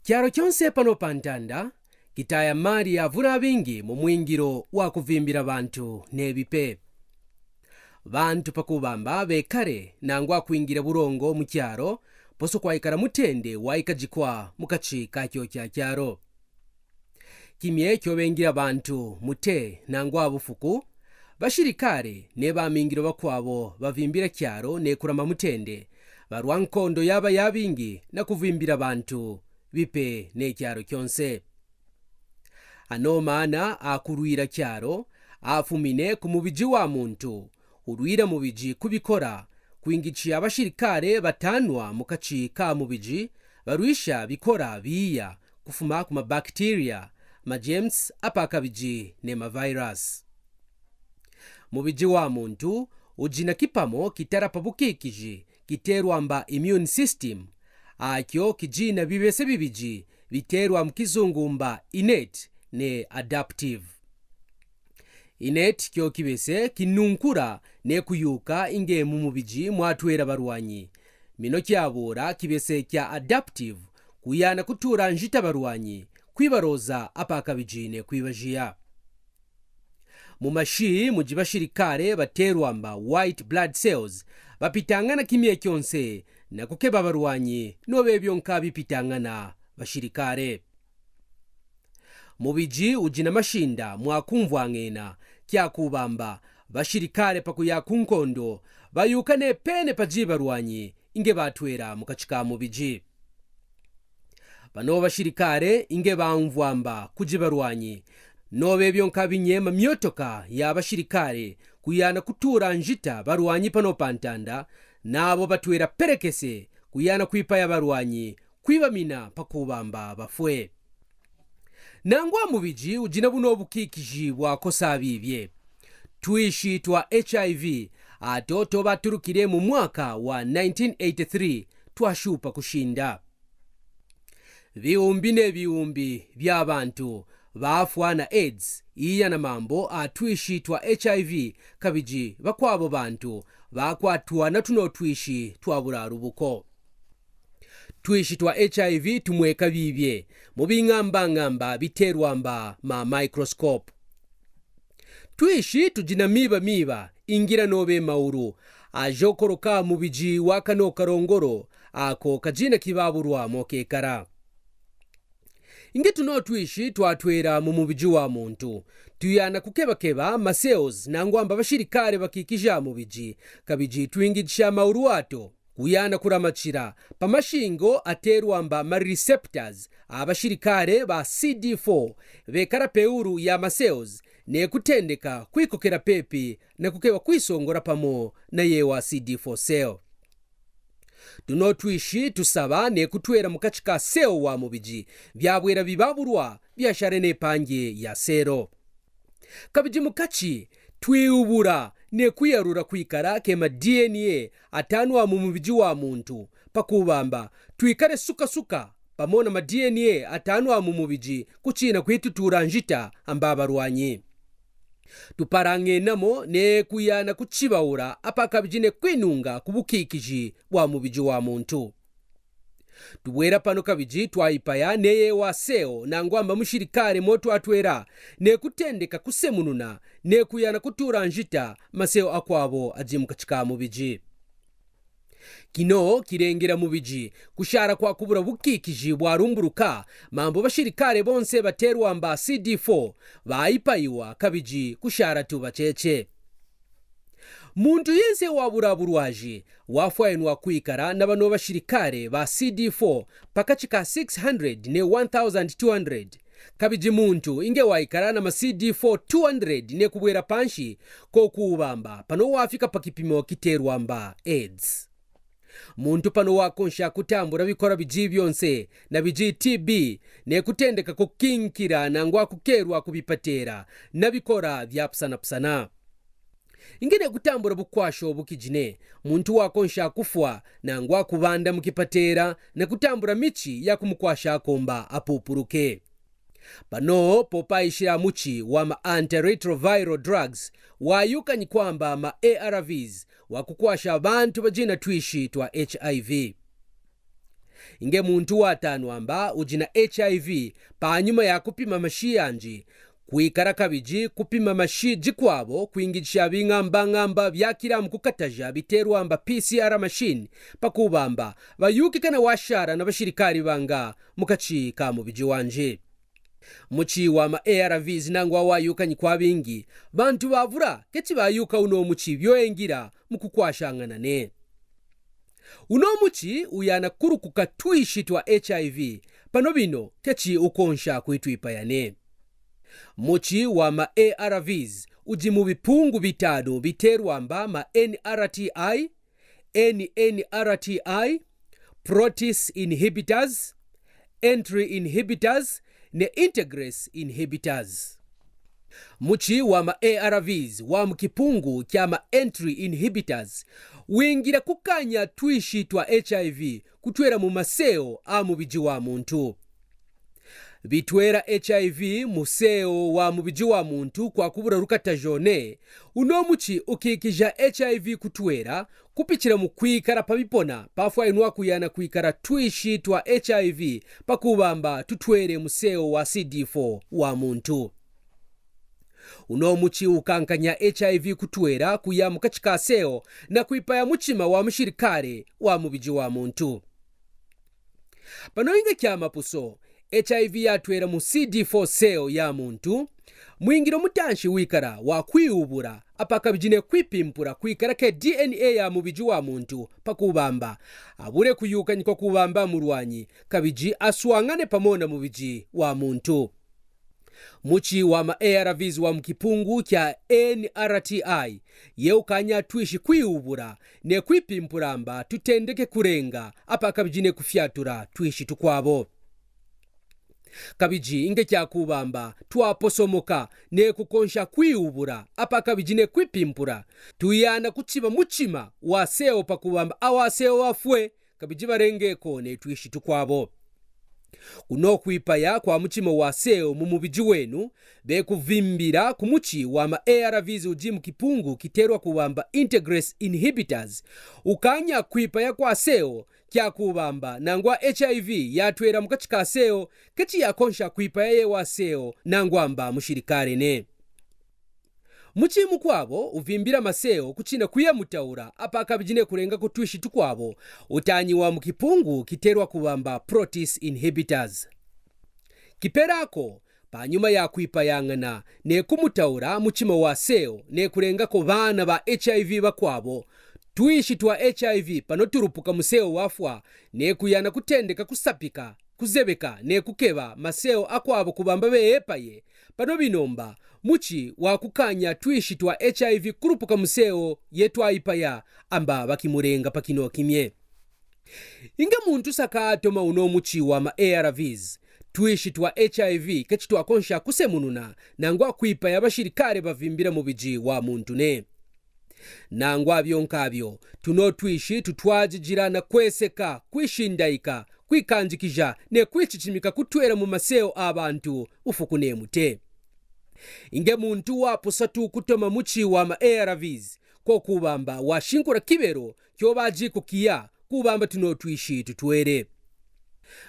Kyalo kyonse pano pantanda kitaya mali avuna bingi mu mwingiro wa kuvimbira bantu n'ebipe. Bantu pakubamba bekare nangwa kuingira burongo mu kyalo poso kwaikara mutende waikajikwa mukachi kakyo kya kyalo. Kimye kyobengira bantu mute nangwa bufuku bashirikare ne bamingiro bakwabo bavimbira kyalo ne kurama mutende barwa nkondo yaba yabingi na kuvimbira bantu bipe ne kyalo kyonse. Ano maana akurwira kyalo afumine ku mubiji wa muntu urwira mubiji kubikora kuingichi abashirikare batanwa mukachi ka mubiji barwisha bikora biya kufuma ku mabacteria majems apakabiji ne mavirus. Mubiji wa muntu ujina kipamo kitarapabukikiji kiterwamba immune system akyo kijina bibese bibiji biterwa mukizungumba innate ne adaptive. Innate kyo kibese kinunkura ne kuyuka inge mu mubiji mwatwera barwanyi mino kyabura kibese kya adaptive kuyana kutura njita barwanyi kwibaroza apakabiji ne kwibajia. Mumashi mujibashirikare baterwamba white blood cells bapitangana kimye kyonse na kukeba barwanyi nobebyo nkabipitangana bashirikare. Mubiji ujina mashinda mwakumvwa ngena kyakubamba bashirikare pakuyakunkondo bayukane pene pajibarwanyi inge batwera mukachika mubiji. Bano bashirikare inge bamvwamba kujibarwanyi nobebyo nkabinyema myotoka ya bashirikare kuyana kutura njita barwanyi pano pantanda nabo batwera perekese kuyana kwipaya barwanyi kwibamina pakubamba bafwe. Nangwa mubiji ujina buno bukikiji bwakosa bibye twishi twa HIV ato tobaturukire mu mwaka wa 1983 twashupa kushinda. Biumbi ne biumbi by'abantu bafwa na AIDS iya na mambo atwishi twa HIV kabiji bakwabo bantu bakwatwa na tuno twishi twaburarubuko. Twishi twa HIV tumweka bibye mu bingamba biterwamba ma microscope. Twishi tujina miba ingira nobe mauru ajokoroka mu biji wakano karongoro ako kajina kibaburwa mokekara. Inge tuno twishi twatwera mu mubiji wa muntu tuyana kukebakeba ma cells nangwamba bashirikare bakikija mu biji kabiji twingigisha mauru wato kuyana kuramachira pamashingo aterwamba ma receptors abashirikare ba CD4 bekara peuru ya ma cells ne kutendeka kwikokera pepi na kukewa kwisongora pamo na yewa CD4 cell. Tuno twishi tusaba ne kutwera mukachika cell wa mubiji byabwera bibaburwa byashare ne panje ya sero. Kabiji mukachi twiubura ne kuyarura kwikara kema DNA atanwa mu mubiji wa muntu pakubamba twikare suka pamona ma DNA atanwa mu mubiji kuchina kwitutura njita ambabarwanyi. Tuparange namo ne kuyana kuchibaura apakabijine kwinunga kubukikiji bwa mubiji wa muntu. Tuwera pano kabiji twaipaya neye wa seo nangwamba mushirikare moto atwera ne kutendeka kusemununa ne kuyana kutura njita maseo akwabo ajimukachika mubiji. Kino kirengera mubiji kushara kwa kubura bukikiji bwarumburuka mambo bashirikare bonse baterwamba CD4 baipayiwa kabiji kushara tubachece. Muntu yense waburaburwaji wafwayenwa kwikara nabano bashirikare ba CD4 pakachika 600 ne 1200 kabiji muntu inge waikara na ma CD4 200 ne kubwera panshi ko kubamba pano wafika pakipimo kiterwamba AIDS. Muntu pano wakonsha kutambura bikora biji byonse na biji TB ne kutendeka kukinkira nangwa kukerwa kubipatera na bikora byapsana. Ingene kutambura bukwasho bukijine muntu wakonsha kufwa nangwa kubanda mukipatera na kutambura michi ya kumukwasha komba apupuruke. Pano popaishira muchi wa ma antiretroviral drugs wayuka nyikwamba ma ARVs wakukwasha abantu bajina twishi twa HIV. inge muntu watano amba ujina HIV panyuma ya kupima mashi yanji kuikara kabiji kupima mashi jikwabo kuingisha bing'amba byakiramu kukataja biterwa amba PCR machine pakubamba bayukikana washara na bashirikari banga mukachi ka mubiji wanje muchi wa ma ARVs nangwa wayukanye kwa bingi bantu bavura keti bayuka uno muchi byoengira mukukwashanganane uno muchi uyana kurukuka twishitwa HIV pano bino keti ukonsha kuitwipayane muchi wa ma ARVs uji mu bipungu bitano biterwa amba ma NRTI, NNRTI, protease inhibitors, entry inhibitors ne integrase inhibitors. Muchi wa ma ARVs wa mkipungu kya ma entry inhibitors wingira kukanya twishitwa HIV kutwera mu maseo amubiji wa muntu. Bitwera HIV museo wa mubiji wa muntu kwa kubura rukatajone uno muchi ukikija HIV kutwera kupichira mu kwikara pabipona pafwa inwa kuyana kwikara twishitwa HIV pakubamba tutwere museo wa CD4 wa muntu uno muchi ukankanya HIV kutwera kuya mukachikaseo na kuipaya muchima wa mshirikare wa mubiji wa muntu pano inge kya mapuso HIV yatwera mu CD4 cell ya muntu mwingiro mutanshi wikara wa kwiubura apakabijine kwipimpura kwikara ke DNA ya mubiji wa muntu pakubamba abure kuyuka niko kubamba murwanyi kabiji aswangane pamona mubiji wa muntu muchi wa ma ARVs wa mkipungu kya NRTI yeukanya twishi kwiubura ne kwipimpuramba tutendeke kurenga apakabijine kufyatura twishi tukwabo kabiji inge kyakubamba twaposomoka ne kukonsha kwiubura apakabijine kwipimpura tuyana kuchiba muchima waseo pakubamba awaseo wafwe kabiji barengeko ne twishi tukwabo kuno kwipaya kwa muchima waseo mu mubiji wenu bekuvimbira ku muchi wa ma ARVs uji mkipungu kiterwa kubamba integrase inhibitors ukanya kwipaya kwa seo kya kubamba nangwa HIV yatwera mukachika seo keti yakonsha kwipaya ye waseo nangwamba mushirikare ne muchi mukwabo uvimbira maseo kuchina kuya mutaura apakabijine kurenga kutwishi tukwabo utanyi wa mkipungu kiterwa kubamba protease inhibitors kiperako panyuma ya kwipayangana ne kumutaura muchima wa seo ne kurenga ko bana ba HIV bakwabo twishi twa HIV pano turupuka museo wafwa ne kuyana kutendeka kusapika kuzebeka ne kukeba maseo akwabo kubamba beepaye pano binomba muchi wa kukanya twishi twa HIV kurupuka museo yetwa ipaya amba bakimurenga pakino kimye inga muntu sakatoma uno muchi wa ma ARVs twishi twa HIV kechitwa konsha kusemununa nangwa kwipaya bashirikare bavimbira mu biji wa muntu ne nangwa byonkabyo tuno twishi tutwajijirana kweseka kwishindaika kwikanjikija ne kwichichimika kutwera mu maseo abantu ufukune mute inge muntu waposatu kutoma muchi wa ma ARVs ko kubamba washinkura kibero kyobaji kukiya kubamba tuno twishi tutwere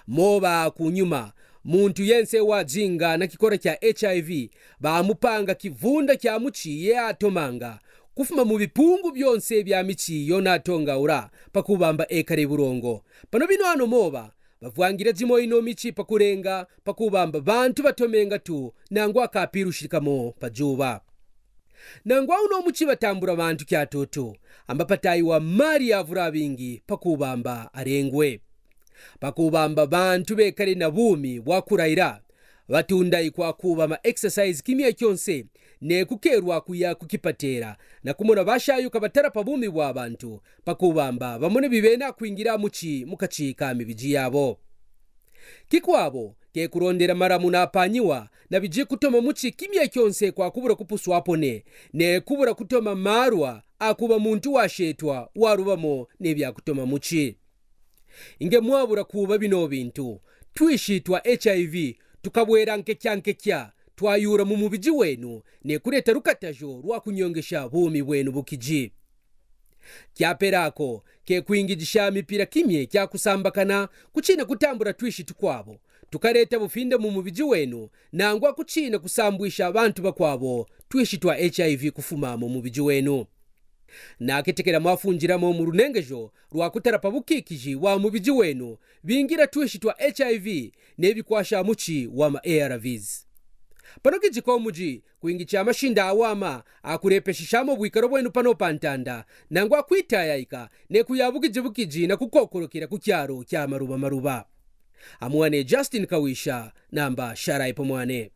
moba kunyuma muntu yense wajinga na kikora kya HIV bamupanga kivunda kya muchi ye atomanga kufuma mu bipungu byonse bya michi yonatonga ura pakubamba ekare burongo pano bino ano moba bavwangira jimo ino michi pakurenga pakubamba bantu batomenga tu nangwa kapirushikamo pajuba nangwa uno muchi batambura bantu kya toto amba patayi wa mari avura bingi pakubamba arengwe pakubamba bantu bekare na bumi wakuraira batunda ikwa kuba ma exercise kimye kyonse ne kukerwa kuya kukipatera na kumona bashayuka batarapa bumi bwa bantu pakubamba bamone bibena kwingira muchi mukachika mibiji yabo kikwabo ke kurondera maramu na panyiwa na biji kutoma muchi kimye kyonse kwa kubura kupuswapo ne kubura kutoma marwa akuba muntu washetwa warubamo ne bya kutoma muchi inge mwabura kuba bino bintu twishitwa HIV tukabwera nkekya twayura mu mubiji wenu ne kureta rukatajo rwa kunyongesha bumi bwenu bukiji kyaperako kekuingijisha mipira kimye kyakusambakana kuchina kutambura twishi tukwabo tukaleta bufinde mu mubiji wenu nangwa kuchina kusambwisha abantu bakwabo twishi twa HIV kufuma mu mubiji wenu. Naketekera mwafunjiramo mu runengejo rwakutarapa bukikiji wa mubiji wenu bingira twishi twa HIV nebikwasha muchi wa ma ARVs. Pano kijiko muji kuingicha amashinda awama akurepeshishamo bwikaro bwenu pano pantanda nangwa kwitayayika ne kuyabukijibukiji na kukokorokera ku kyaro kya maruba. Amwane Justine Kawisha namba sharai pomwane.